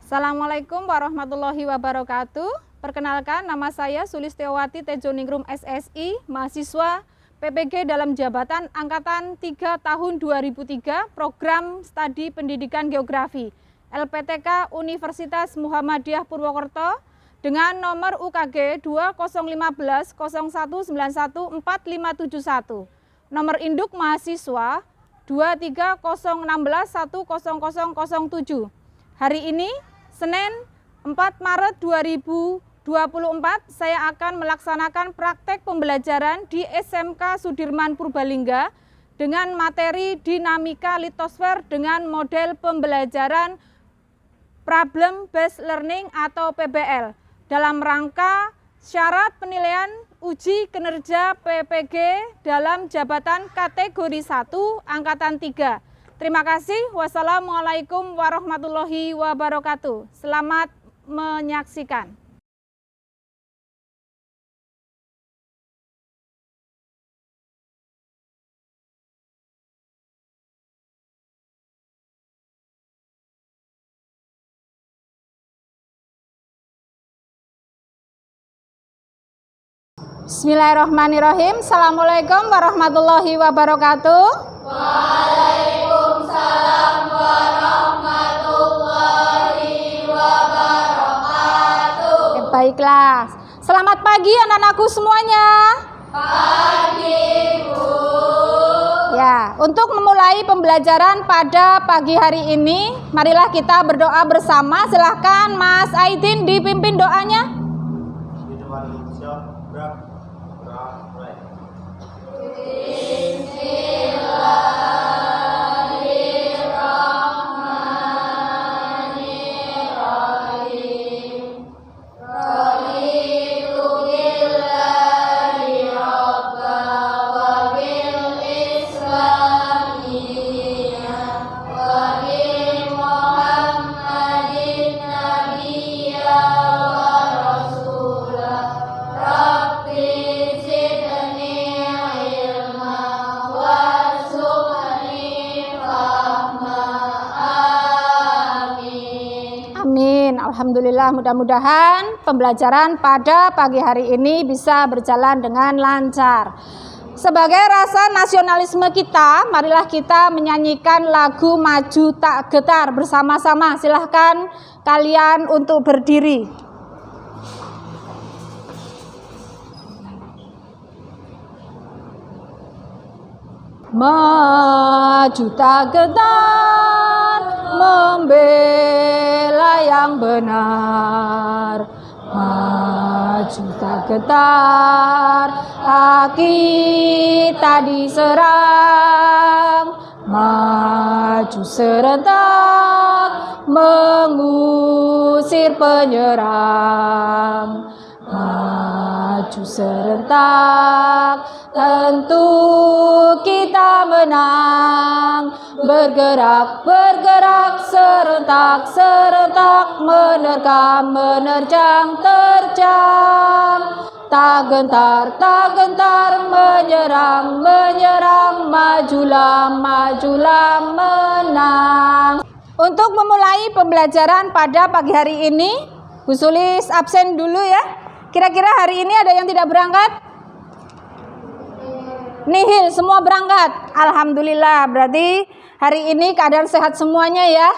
Assalamualaikum warahmatullahi wabarakatuh. Perkenalkan, nama saya Sulistiawati Tejoningrum SSI, mahasiswa PPG dalam jabatan Angkatan 3 tahun 2003, Program Studi Pendidikan Geografi, LPTK Universitas Muhammadiyah Purwokerto, dengan nomor UKG 2015 0191 4571. Nomor induk mahasiswa 2301610007. Hari ini, Senin 4 Maret 2024, saya akan melaksanakan praktek pembelajaran di SMK Sudirman Purbalingga dengan materi dinamika litosfer dengan model pembelajaran Problem Based Learning atau PBL dalam rangka syarat penilaian uji kinerja PPG dalam jabatan kategori 1 Angkatan 3. Terima kasih. Wassalamualaikum warahmatullahi wabarakatuh. Selamat menyaksikan. Bismillahirrahmanirrahim. Assalamualaikum warahmatullahi wabarakatuh. Waalaikumsalam warahmatullahi wabarakatuh. Baiklah, selamat pagi anak-anakku semuanya. Pagi, Bu. Ya, untuk memulai pembelajaran pada pagi hari ini, marilah kita berdoa bersama. Silahkan Mas Aidin dipimpin doanya. Alhamdulillah, mudah-mudahan pembelajaran pada pagi hari ini bisa berjalan dengan lancar. Sebagai rasa nasionalisme kita, marilah kita menyanyikan lagu Maju Tak Getar bersama-sama. Silahkan kalian untuk berdiri. Maju tak getar, membela yang benar. Maju tak getar, hak kita diserang. Maju serentak, mengusir penyerang. Maju serentak, tentu kita menang. Bergerak, bergerak, serentak, serentak, menerkam, menerjang, terjang. Tak gentar, menyerang, menyerang, majulah, majulah, menang. Untuk memulai pembelajaran pada pagi hari ini, Bu Sulis absen dulu ya. Kira-kira hari ini ada yang tidak berangkat? Nihil, semua berangkat. Alhamdulillah, berarti hari ini keadaan sehat semuanya ya.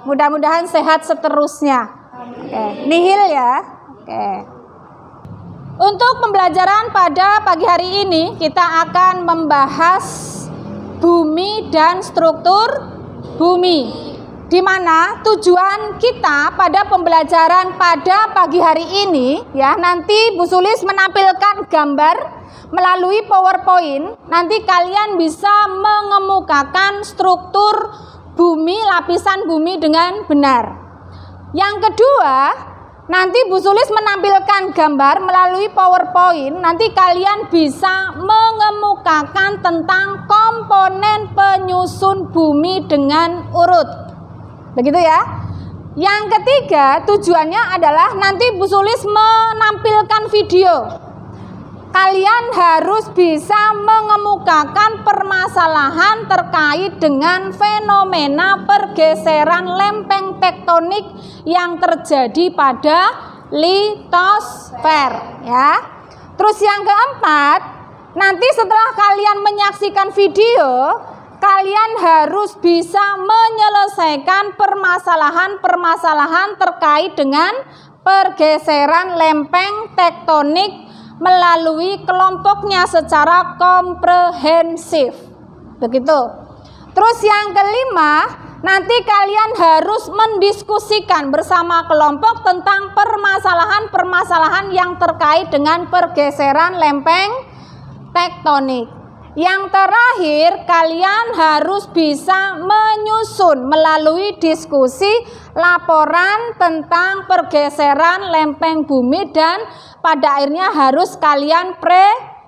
Mudah-mudahan sehat seterusnya. Oke, nihil ya. Oke. Untuk pembelajaran pada pagi hari ini, kita akan membahas bumi dan struktur bumi. Di mana tujuan kita pada pembelajaran pada pagi hari ini ya, nanti Bu Sulis menampilkan gambar melalui PowerPoint. Nanti kalian bisa mengemukakan struktur bumi, lapisan bumi dengan benar. Yang kedua, nanti Bu Sulis menampilkan gambar melalui PowerPoint. Nanti kalian bisa mengemukakan tentang komponen penyusun bumi dengan urut. Begitu ya. Yang ketiga, tujuannya adalah nanti Bu Sulis menampilkan video. kalian harus bisa mengemukakan permasalahan terkait dengan fenomena pergeseran lempeng tektonik yang terjadi pada litosfer ya. Terus yang keempat, nanti setelah kalian menyaksikan video, kalian harus bisa menyelesaikan permasalahan-permasalahan terkait dengan pergeseran lempeng tektonik melalui kelompoknya secara komprehensif. Begitu. Terus yang kelima, nanti kalian harus mendiskusikan bersama kelompok tentang permasalahan-permasalahan yang terkait dengan pergeseran lempeng tektonik. Yang terakhir, kalian harus bisa menyusun melalui diskusi laporan tentang pergeseran lempeng bumi dan pada akhirnya harus kalian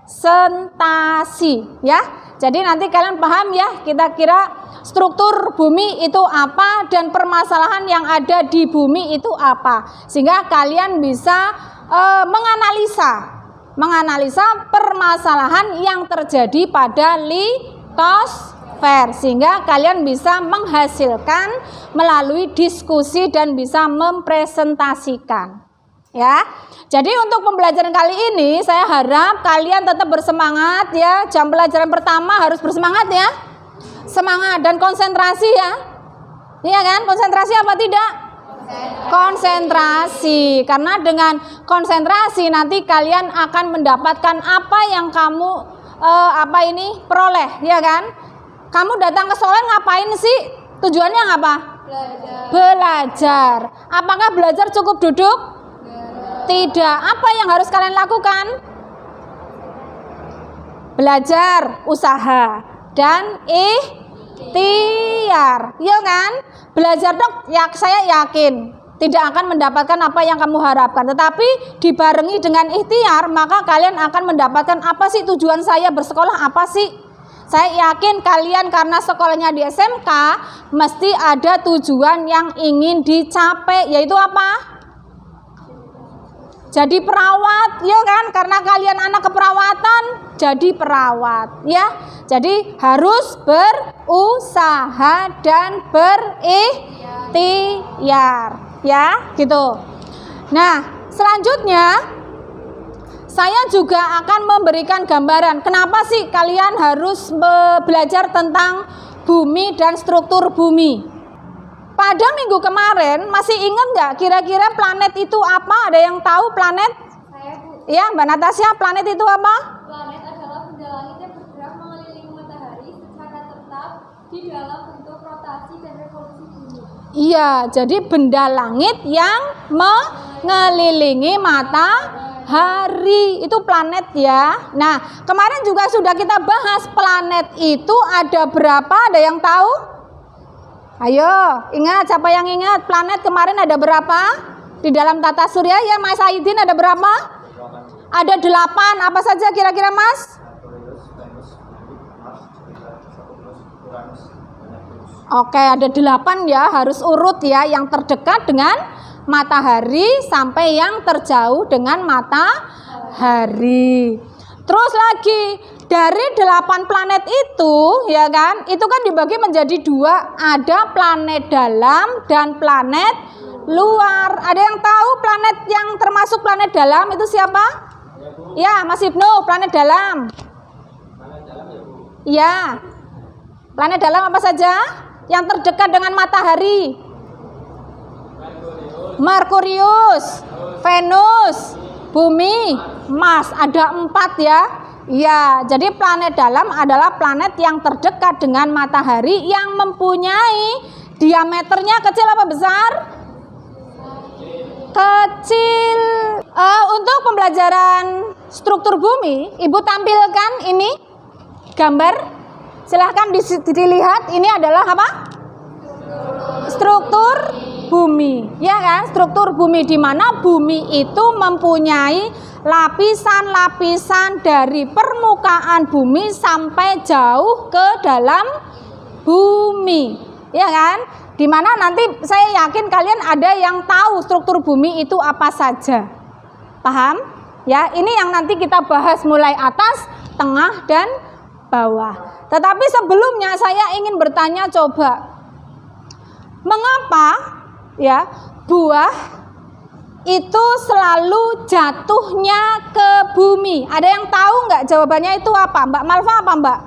presentasi ya. Jadi nanti kalian paham ya kira-kira struktur bumi itu apa dan permasalahan yang ada di bumi itu apa, sehingga kalian bisa menganalisa permasalahan yang terjadi pada litosfer, sehingga kalian bisa menghasilkan melalui diskusi dan bisa mempresentasikan ya. Jadi untuk pembelajaran kali ini saya harap kalian tetap bersemangat ya. Jam pelajaran pertama harus bersemangat ya, semangat dan konsentrasi ya. Iya kan, konsentrasi apa tidak? Konsentrasi, karena dengan konsentrasi nanti kalian akan mendapatkan apa yang kamu peroleh ya kan. Kamu datang ke sekolah ngapain sih? Tujuannya apa? Belajar. Apakah belajar cukup duduk? Tidak. Apa yang harus kalian lakukan? Belajar, usaha dan ikhtiar, ya kan? Belajar dok, ya saya yakin tidak akan mendapatkan apa yang kamu harapkan, tetapi dibarengi dengan ikhtiar, maka kalian akan mendapatkan apa sih tujuan saya bersekolah, apa sih? Saya yakin kalian karena sekolahnya di SMK mesti ada tujuan yang ingin dicapai, yaitu apa? Jadi perawat, ya kan? Karena kalian anak keperawatan, jadi perawat, ya. Jadi harus berusaha dan berikhtiar, ya, gitu. Nah, selanjutnya saya juga akan memberikan gambaran kenapa sih kalian harus belajar tentang bumi dan struktur bumi. Pada minggu kemarin masih ingat nggak kira-kira planet itu apa? Ada yang tahu planet? Saya, Bu. Ya, Mbak Natasha, planet itu apa? Planet adalah benda langit yang bergerak mengelilingi matahari secara tetap di dalam bentuk rotasi dan revolusi bumi. Iya, jadi benda langit yang mengelilingi matahari itu planet ya. Nah, kemarin juga sudah kita bahas planet itu ada berapa? Ada yang tahu? Ayo, ingat, siapa yang ingat planet kemarin ada berapa? Di dalam tata surya ya, Mas Aidin, ada berapa? Ada 8. Apa saja kira-kira Mas? Oke, ada 8 ya, harus urut ya, yang terdekat dengan matahari sampai yang terjauh dengan matahari. Terus lagi, dari 8 planet itu, ya kan, itu kan dibagi menjadi 2, ada planet dalam dan planet luar. Ada yang tahu planet yang termasuk planet dalam itu siapa? Ya, Mas Ibnu, planet dalam. Ya, planet dalam apa saja? Yang terdekat dengan matahari. Merkurius, Venus, Bumi, Mars, ada 4 ya. Ya, jadi planet dalam adalah planet yang terdekat dengan matahari yang mempunyai diameternya kecil apa besar? Kecil. Untuk pembelajaran struktur bumi, Ibu tampilkan ini gambar. Silahkan dilihat, ini adalah apa? Struktur bumi, ya kan? Struktur bumi di mana bumi itu mempunyai lapisan-lapisan dari permukaan bumi sampai jauh ke dalam bumi, ya kan? Dimana nanti saya yakin kalian ada yang tahu struktur bumi itu apa saja. Paham? Ya, ini yang nanti kita bahas mulai atas, tengah, dan bawah. Tetapi sebelumnya saya ingin bertanya coba, mengapa ya buah itu selalu jatuhnya ke bumi? Ada yang tahu nggak jawabannya itu apa? Mbak Malva apa Mbak?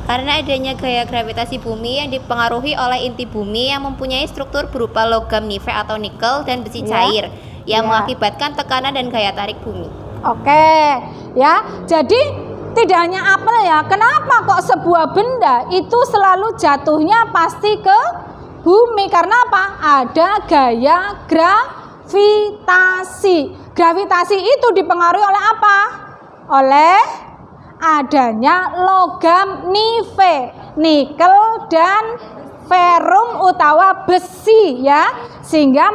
Karena adanya gaya gravitasi bumi yang dipengaruhi oleh inti bumi yang mempunyai struktur berupa logam nife atau nikel dan besi cair yang mengakibatkan tekanan dan gaya tarik bumi. Oke, ya. Jadi tidak hanya apel ya. Kenapa kok sebuah benda itu selalu jatuhnya pasti ke bumi? Karena apa? Ada gaya gravitasi. Gravitasi itu dipengaruhi oleh apa? Oleh adanya logam nife, nikel dan ferum utawa besi ya, sehingga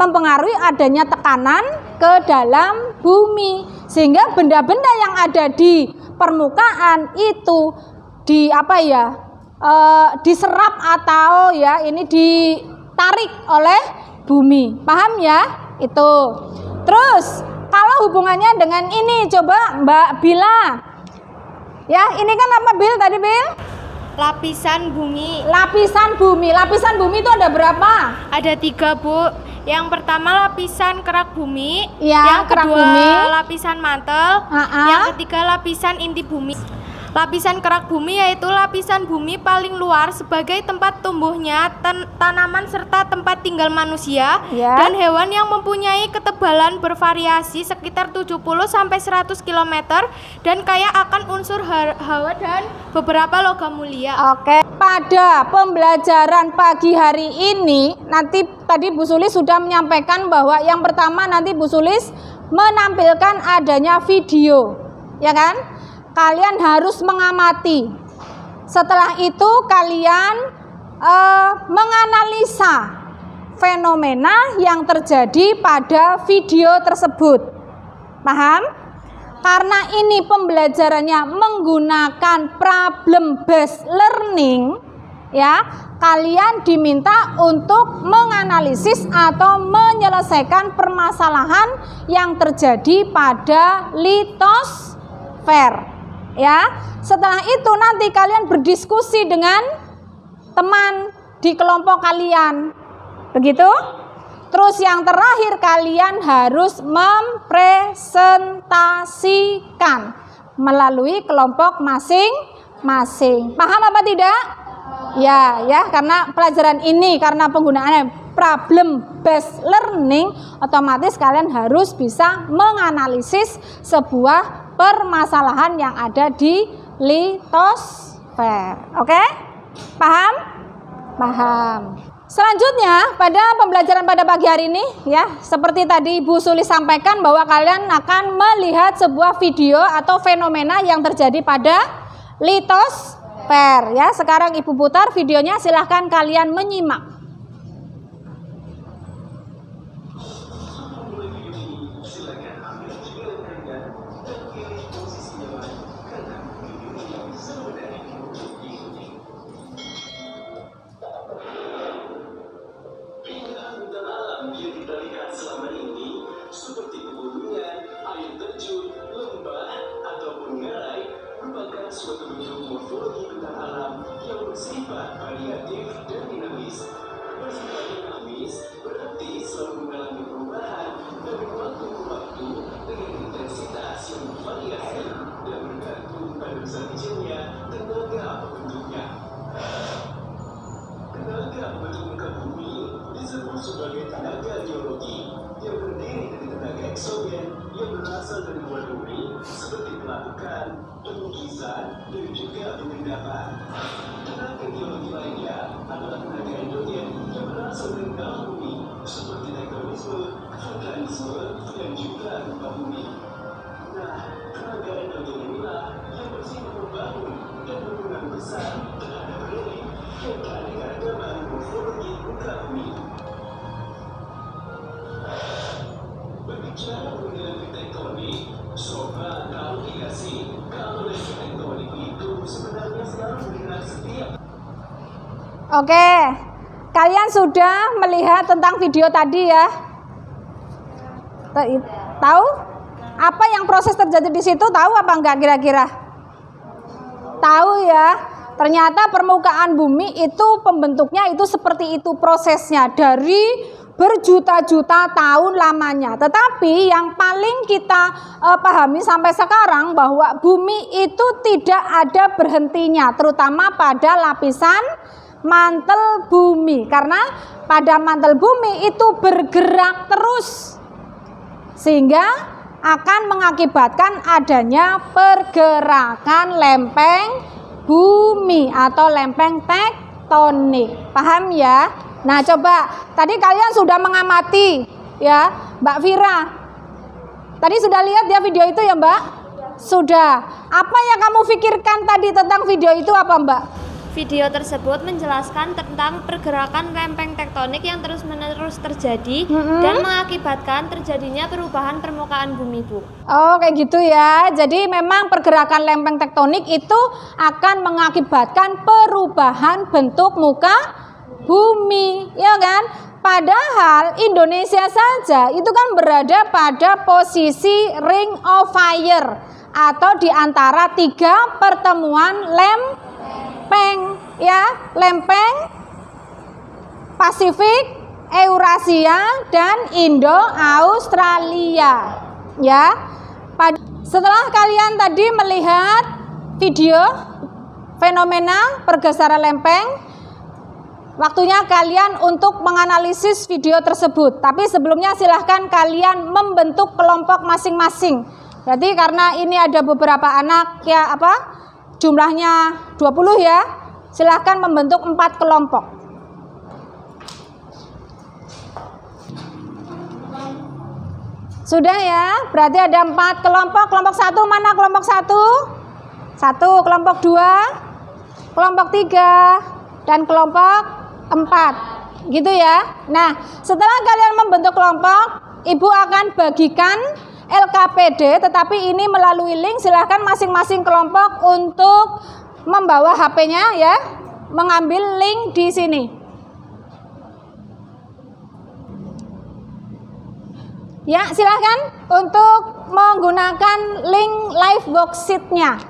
mempengaruhi adanya tekanan ke dalam bumi, sehingga benda-benda yang ada di permukaan itu diserap atau ya ini ditarik oleh bumi. Paham ya? Itu. Terus kalau hubungannya dengan ini, coba Mbak Bila. Ya, ini kan apa Bil tadi Bil? Lapisan bumi. Lapisan bumi. Lapisan bumi itu ada berapa? Ada 3, Bu. Yang pertama lapisan kerak bumi, Ya, yang kerak kedua bumi. lapisan mantel, yang ketiga lapisan inti bumi. Lapisan kerak bumi yaitu lapisan bumi paling luar sebagai tempat tumbuhnya tanaman serta tempat tinggal manusia dan hewan yang mempunyai ketebalan bervariasi sekitar 70-100 km dan kaya akan unsur hawa dan beberapa logam mulia. Oke, pada pembelajaran pagi hari ini nanti tadi Bu Sulis sudah menyampaikan bahwa yang pertama nanti Bu Sulis menampilkan adanya video, ya kan? Kalian harus mengamati. Setelah itu kalian menganalisa fenomena yang terjadi pada video tersebut. Paham? Karena ini pembelajarannya menggunakan problem based learning, ya, kalian diminta untuk menganalisis atau menyelesaikan permasalahan yang terjadi pada litosfer. Ya, setelah itu nanti kalian berdiskusi dengan teman di kelompok kalian, begitu. Terus yang terakhir kalian harus mempresentasikan melalui kelompok masing-masing. Paham apa tidak? Ya, karena pelajaran ini karena penggunaannya problem based learning, otomatis kalian harus bisa menganalisis sebuah permasalahan yang ada di litosfer. Oke? Paham? Paham. Selanjutnya pada pembelajaran pada pagi hari ini ya, seperti tadi Bu Sulis sampaikan bahwa kalian akan melihat sebuah video atau fenomena yang terjadi pada litosfer ya. Sekarang Ibu putar videonya, silahkan kalian menyimak. Suatu bentuk morfologi bentang alam yang bersifat variatif dan dinamis. Bersifat dinamis berarti selalu mengalami perubahan dari waktu ke waktu dengan intensitas yang bervariasi dan bergantung pada besar kecilnya tenaga pembentuknya. Tenaga pembentuk muka bumi disebut sebagai tenaga geologi yang terdiri dari tenaga eksogen yang berasal dari luar bumi seperti pelapukan, pelukisan, dan juga penyergapan. Tenaga geologi lainnya adalah tenaga endogen yang berasal dari dalam bumi seperti tektonisme, vulkanisme, dan juga gempa bumi. Nah, tenaga endogen inilah yang bersifat membangun dan berperan besar terhadap relief dan keanekaragaman morfologi muka bumi. Berbicara mengenai tektonik, coba tahu tidak sih kalau tektonik itu sebenarnya selalu bergerak setiap. Oke, kalian sudah melihat tentang video tadi ya? Tahu? Apa yang proses terjadi di situ, tahu apa enggak kira-kira? Tahu ya. Ternyata permukaan bumi itu pembentuknya itu seperti itu prosesnya dari berjuta-juta tahun lamanya. Tetapi yang paling kita pahami sampai sekarang bahwa bumi itu tidak ada berhentinya, terutama pada lapisan mantel bumi. Karena pada mantel bumi itu bergerak terus sehingga akan mengakibatkan adanya pergerakan lempeng bumi atau lempeng tektonik. Paham ya? Nah, coba tadi kalian sudah mengamati ya, Mbak Vira. Tadi sudah lihat ya video itu ya, Mbak? Sudah. Apa yang kamu pikirkan tadi tentang video itu apa, Mbak? Video tersebut menjelaskan tentang pergerakan lempeng tektonik yang terus-menerus terjadi dan mengakibatkan terjadinya perubahan permukaan bumi, Bu. Oh, kayak gitu ya. Jadi memang pergerakan lempeng tektonik itu akan mengakibatkan perubahan bentuk muka bumi, ya kan? Padahal Indonesia saja itu kan berada pada posisi ring of fire atau di antara 3 pertemuan lempeng, ya, lempeng Pasifik, Eurasia, dan Indo-Australia, ya. Setelah kalian tadi melihat video fenomena pergeseran lempeng, waktunya kalian untuk menganalisis video tersebut. Tapi sebelumnya silahkan kalian membentuk kelompok masing-masing. Jadi karena ini ada beberapa anak ya jumlahnya 20 ya, silahkan membentuk 4 kelompok. Sudah ya, berarti ada 4 kelompok. Kelompok 1 mana kelompok 1? 1, kelompok 2, kelompok 3, dan kelompok 4. Gitu ya. Nah, setelah kalian membentuk kelompok, Ibu akan bagikan LKPD, tetapi ini melalui link. Silahkan masing-masing kelompok untuk membawa HP-nya ya, mengambil link di sini. Ya, silahkan untuk menggunakan link live worksheet-nya.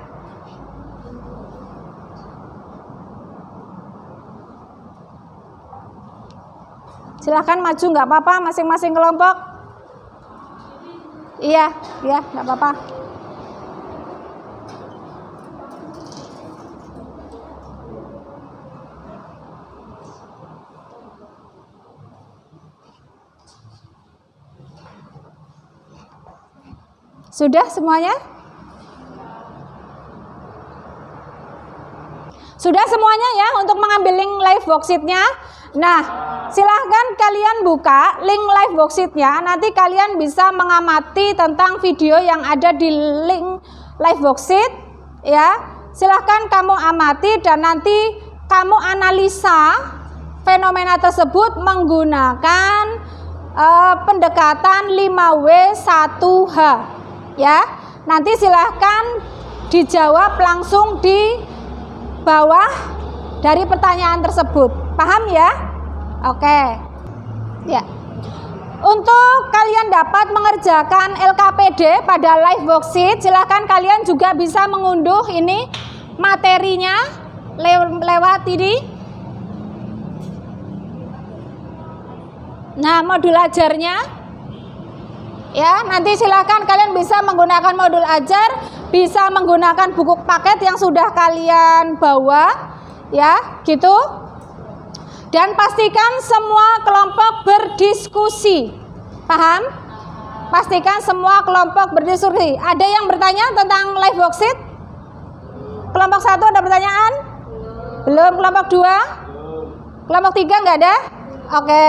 Silahkan maju, nggak apa-apa, masing-masing kelompok. Iya, nggak apa-apa. Sudah semuanya? Sudah semuanya ya untuk mengambil link live worksheet-nya. Nah, silahkan kalian buka link live worksheet-nya. Nanti kalian bisa mengamati tentang video yang ada di link live worksheet ya. Silahkan kamu amati dan nanti kamu analisa fenomena tersebut menggunakan pendekatan 5W1H ya. Nanti silahkan dijawab langsung di bawah dari pertanyaan tersebut. Paham ya? Oke. Ya. Untuk kalian dapat mengerjakan LKPD pada live worksheet, silahkan kalian juga bisa mengunduh ini materinya lewat ini. Nah, modul ajarnya ya, nanti silahkan kalian bisa menggunakan modul ajar, bisa menggunakan buku paket yang sudah kalian bawa ya, gitu. Dan pastikan semua kelompok berdiskusi. Paham? Pastikan semua kelompok berdiskusi. Ada yang bertanya tentang live worksheet? Kelompok 1 ada pertanyaan? Belum. Kelompok 2? Kelompok 3 enggak ada? Oke.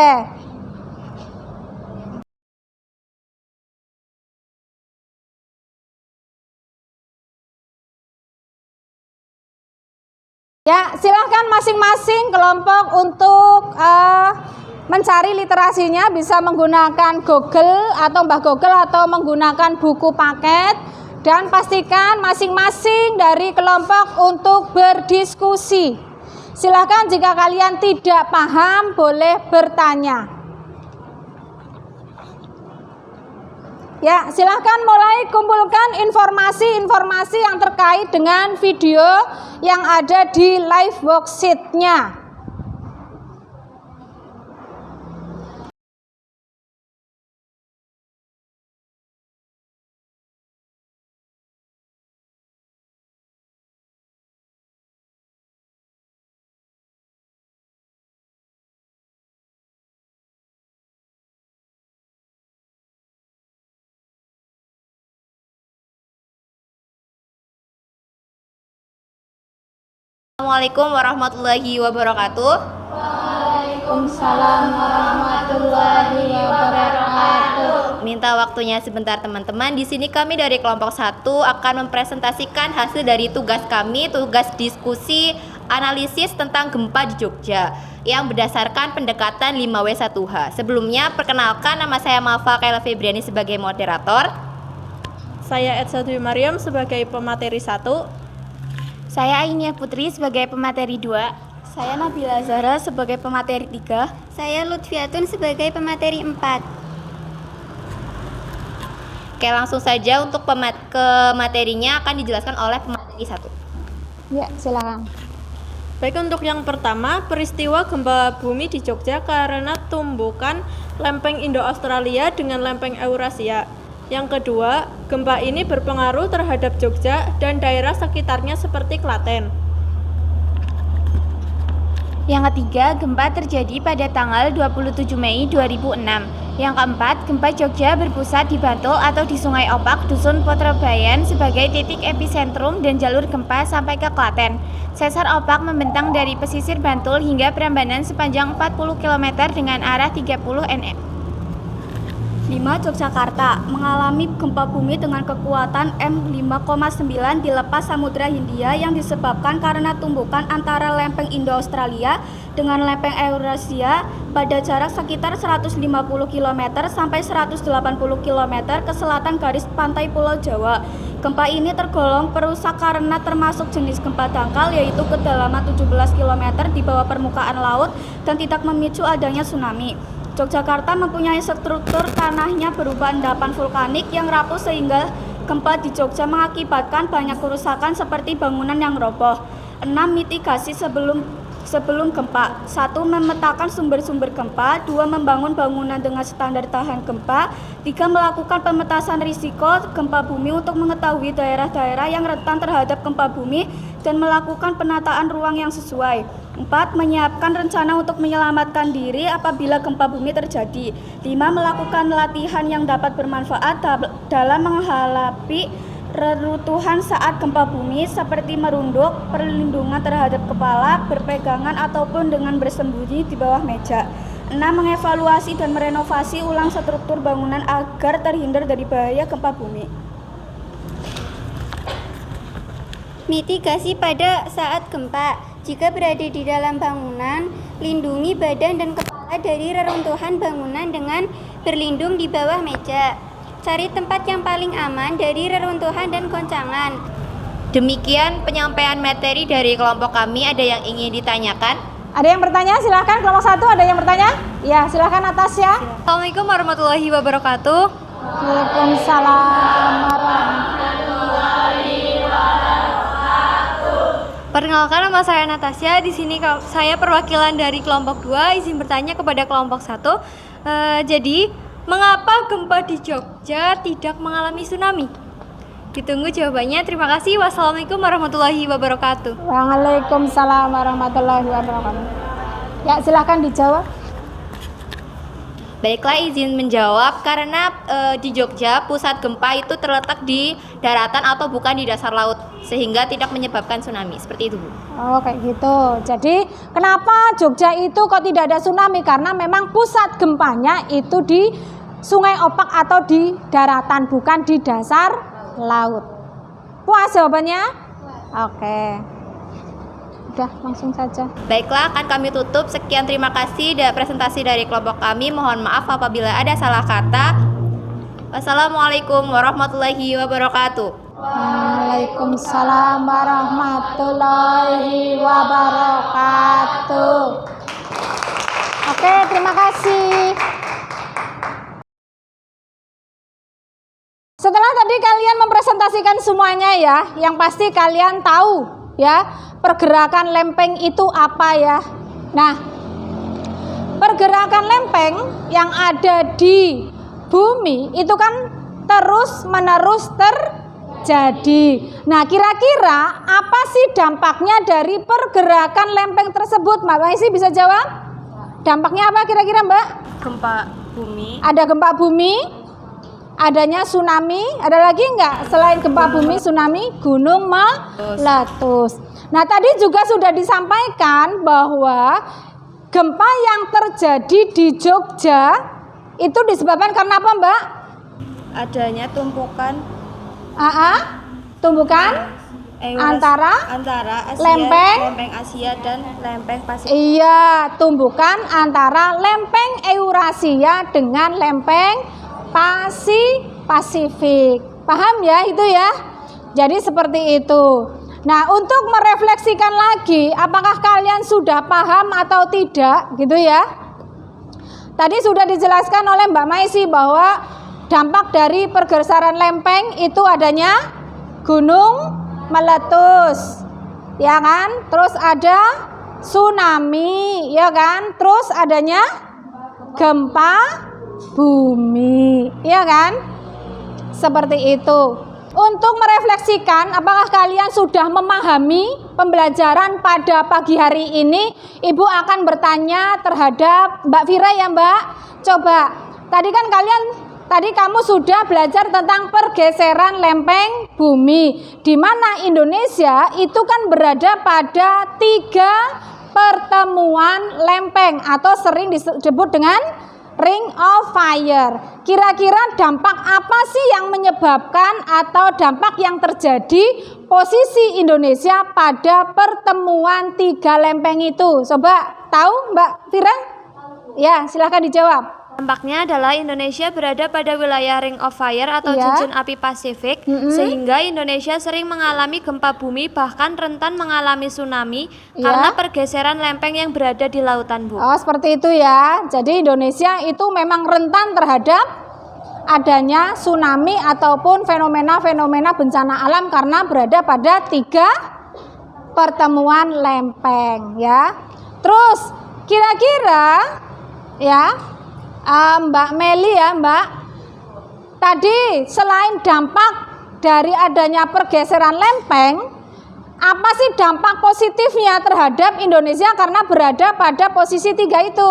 Ya, silahkan masing-masing kelompok untuk mencari literasinya, bisa menggunakan Google atau Mbah Google atau menggunakan buku paket, dan pastikan masing-masing dari kelompok untuk berdiskusi. Silahkan jika kalian tidak paham boleh bertanya. Ya, silahkan mulai kumpulkan informasi-informasi yang terkait dengan video yang ada di live worksheet-nya. Assalamualaikum warahmatullahi wabarakatuh. Waalaikumsalam warahmatullahi wabarakatuh. Minta waktunya sebentar teman-teman. Di sini kami dari kelompok 1 akan mempresentasikan hasil dari tugas kami, tugas diskusi analisis tentang gempa di Jogja yang berdasarkan pendekatan 5W1H. Sebelumnya perkenalkan, nama saya Malva Kaila Febriani sebagai moderator. Saya Edsa Dwi Mariam sebagai pemateri 1. Saya Ainia Putri sebagai pemateri 2. Saya Nabila Zahra sebagai pemateri 3. Saya Lutfiatun sebagai pemateri 4. Oke, langsung saja untuk ke materinya akan dijelaskan oleh pemateri 1. Ya, silakan. Baik, untuk yang pertama, peristiwa gempa bumi di Jogja karena tumbukan lempeng Indo-Australia dengan lempeng Eurasia. Yang kedua, gempa ini berpengaruh terhadap Jogja dan daerah sekitarnya seperti Klaten. Yang ketiga, gempa terjadi pada tanggal 27 Mei 2006. Yang keempat, gempa Jogja berpusat di Bantul atau di Sungai Opak, Dusun Potrobayan sebagai titik epicentrum dan jalur gempa sampai ke Klaten. Sesar opak membentang dari pesisir Bantul hingga Prambanan sepanjang 40 km dengan arah 30 nm. 5. Yogyakarta mengalami gempa bumi dengan kekuatan M5,9 di lepas Samudra Hindia yang disebabkan karena tumbukan antara lempeng Indo-Australia dengan lempeng Eurasia pada jarak sekitar 150 km sampai 180 km ke selatan garis pantai Pulau Jawa. Gempa ini tergolong perusak karena termasuk jenis gempa dangkal, yaitu kedalaman 17 km di bawah permukaan laut dan tidak memicu adanya tsunami. Yogyakarta mempunyai struktur tanahnya berupa endapan vulkanik yang rapuh sehingga gempa di Jogja mengakibatkan banyak kerusakan seperti bangunan yang roboh. 6. Mitigasi sebelum gempa. 1. Memetakan sumber-sumber gempa. 2. Membangun bangunan dengan standar tahan gempa. 3. Melakukan pemetasan risiko gempa bumi untuk mengetahui daerah-daerah yang rentan terhadap gempa bumi dan melakukan penataan ruang yang sesuai. 4. Menyiapkan rencana untuk menyelamatkan diri apabila gempa bumi terjadi. 5. Melakukan latihan yang dapat bermanfaat dalam menghadapi reruntuhan saat gempa bumi seperti merunduk, perlindungan terhadap kepala, berpegangan ataupun dengan bersembunyi di bawah meja. 6. Mengevaluasi dan merenovasi ulang struktur bangunan agar terhindar dari bahaya gempa bumi. Mitigasi pada saat gempa. Jika berada di dalam bangunan, lindungi badan dan kepala dari reruntuhan bangunan dengan berlindung di bawah meja. Cari tempat yang paling aman dari reruntuhan dan goncangan. Demikian penyampaian materi dari kelompok kami. Ada yang ingin ditanyakan? Ada yang bertanya? Silahkan kelompok 1, ada yang bertanya? Ya, silahkan atas ya. Assalamualaikum warahmatullahi wabarakatuh. Waalaikumsalam warahmatullahi wabarakatuh. Perkenalkan, nama saya Natasha. Di sini saya perwakilan dari kelompok 2. Izin bertanya kepada kelompok 1. Jadi, mengapa gempa di Jogja tidak mengalami tsunami? Ditunggu jawabannya. Terima kasih. Wassalamualaikum warahmatullahi wabarakatuh. Waalaikumsalam warahmatullahi wabarakatuh. Ya, silahkan dijawab. Baiklah, izin menjawab. Karena di Jogja pusat gempa itu terletak di daratan atau bukan di dasar laut, sehingga tidak menyebabkan tsunami. Seperti itu, Bu. Oh, kayak gitu. Jadi kenapa Jogja itu kok tidak ada tsunami? Karena memang pusat gempanya itu di Sungai Opak atau di daratan, bukan di dasar laut. Puas jawabannya? Oke. Udah, langsung saja. Baiklah, akan kami tutup. Sekian, terima kasih presentasi dari kelompok kami. Mohon maaf apabila ada salah kata. Wassalamualaikum warahmatullahi wabarakatuh. Waalaikumsalam warahmatullahi wabarakatuh. Oke, terima kasih. kalian semuanya ya, yang pasti kalian tahu ya, pergerakan lempeng itu apa ya. Nah, pergerakan lempeng yang ada di bumi itu kan terus-menerus terjadi. Nah, kira-kira apa sih dampaknya dari pergerakan lempeng tersebut? Mbak Maisi bisa jawab? Dampaknya apa kira-kira, Mbak? Gempa bumi. Ada gempa bumi, adanya tsunami, ada lagi enggak selain gempa bumi, tsunami? Gunung meletus. Nah, tadi juga sudah disampaikan bahwa gempa yang terjadi di Jogja itu disebabkan karena apa, Mbak? Adanya tumpukan Tumbukan antara Asia, lempeng Asia dan lempeng Pasifik. Iya, tumbukan antara lempeng Eurasia dengan lempeng Pasifik. Paham ya itu ya? Jadi seperti itu. Nah, untuk merefleksikan lagi, apakah kalian sudah paham atau tidak gitu ya? Tadi sudah dijelaskan oleh Mbak Maisi bahwa dampak dari pergeseran lempeng itu adanya gunung meletus, ya kan? Terus ada tsunami, ya kan? Terus adanya gempa bumi, ya kan? Seperti itu. Untuk merefleksikan, apakah kalian sudah memahami pembelajaran pada pagi hari ini? Ibu akan bertanya terhadap Mbak Vira ya, Mbak. Coba, tadi kamu sudah belajar tentang pergeseran lempeng bumi, di mana Indonesia itu kan berada pada 3 pertemuan lempeng atau sering disebut dengan Ring of Fire. Kira-kira dampak apa sih yang menyebabkan atau dampak yang terjadi posisi Indonesia pada pertemuan 3 lempeng itu? Coba tahu Mbak Vira? Ya, silahkan dijawab. Dampaknya adalah Indonesia berada pada wilayah Ring of Fire atau cincin api Pasifik, sehingga Indonesia sering mengalami gempa bumi, bahkan rentan mengalami tsunami karena pergeseran lempeng yang berada di lautan, Bu. Oh, seperti itu ya. Jadi Indonesia itu memang rentan terhadap adanya tsunami ataupun fenomena-fenomena bencana alam karena berada pada 3 pertemuan lempeng ya. Terus kira-kira ya, Mbak Meli ya, Mbak, tadi selain dampak dari adanya pergeseran lempeng, apa sih dampak positifnya terhadap Indonesia karena berada pada posisi 3 itu?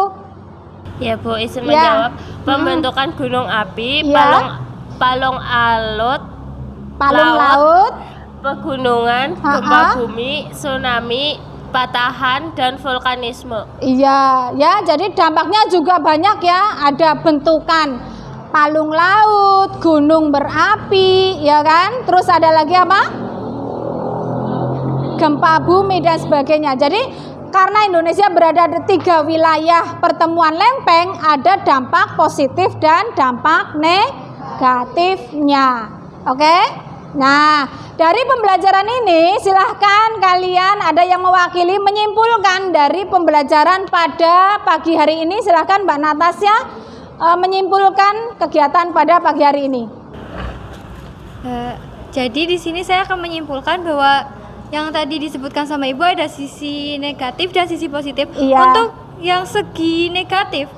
Ya Bu, izin menjawab. Pembentukan gunung api, palung laut, pegunungan, gempa bumi, tsunami, patahan, dan vulkanisme. Iya, ya, jadi dampaknya juga banyak ya. Ada bentukan palung laut, gunung berapi, ya kan? Terus ada lagi apa? Gempa bumi dan sebagainya. Jadi karena Indonesia berada di 3 wilayah pertemuan lempeng, ada dampak positif dan dampak negatifnya. Oke? Nah, dari pembelajaran ini silahkan kalian ada yang mewakili menyimpulkan dari pembelajaran pada pagi hari ini. Silahkan Mbak Natasya menyimpulkan kegiatan pada pagi hari ini. Jadi di sini saya akan menyimpulkan bahwa yang tadi disebutkan sama Ibu ada sisi negatif dan sisi positif. Iya. Untuk yang segi negatif,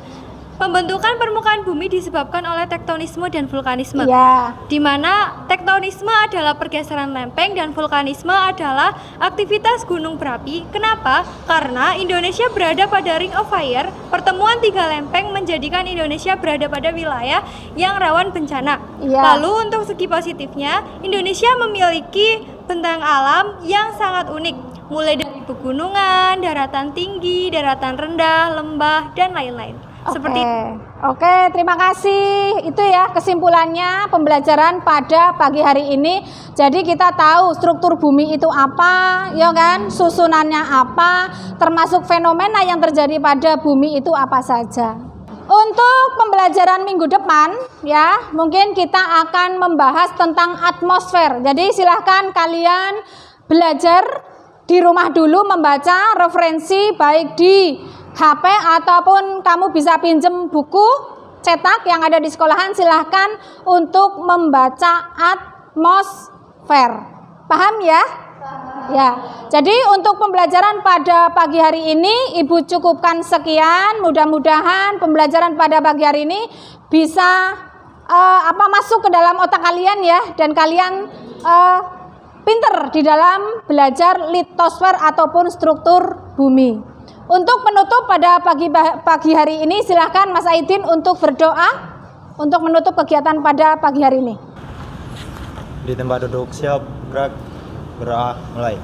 pembentukan permukaan bumi disebabkan oleh tektonisme dan vulkanisme. Iya. Di mana tektonisme adalah pergeseran lempeng dan vulkanisme adalah aktivitas gunung berapi. Kenapa? Karena Indonesia berada pada Ring of Fire. Pertemuan 3 lempeng menjadikan Indonesia berada pada wilayah yang rawan bencana. Iya. Lalu untuk segi positifnya, Indonesia memiliki bentang alam yang sangat unik, mulai dari pegunungan, daratan tinggi, daratan rendah, lembah, dan lain-lain. Oke, terima kasih. Itu ya kesimpulannya pembelajaran pada pagi hari ini. Jadi kita tahu struktur bumi itu apa, ya kan? Susunannya apa, termasuk fenomena yang terjadi pada bumi itu apa saja. Untuk pembelajaran minggu depan ya, mungkin kita akan membahas tentang atmosfer. Jadi silahkan kalian belajar di rumah dulu membaca referensi baik di HP ataupun kamu bisa pinjem buku cetak yang ada di sekolahan. Silahkan untuk membaca atmosfer. fair. Paham ya? Ya. Jadi untuk pembelajaran pada pagi hari ini Ibu cukupkan sekian. Mudah-mudahan pembelajaran pada pagi hari ini bisa masuk ke dalam otak kalian ya, dan kalian pinter di dalam belajar litosfer ataupun struktur bumi. Untuk penutup pada pagi hari ini silahkan Mas Aidin untuk berdoa untuk menutup kegiatan pada pagi hari ini. Di tempat duduk siap, gerak, berdoa, mulai.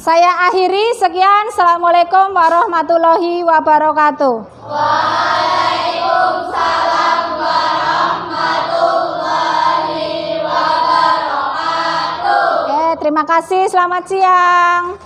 Saya akhiri, sekian. Assalamualaikum warahmatullahi wabarakatuh. Waalaikumsalam warahmatullahi wabarakatuh. Oke, terima kasih. Selamat siang.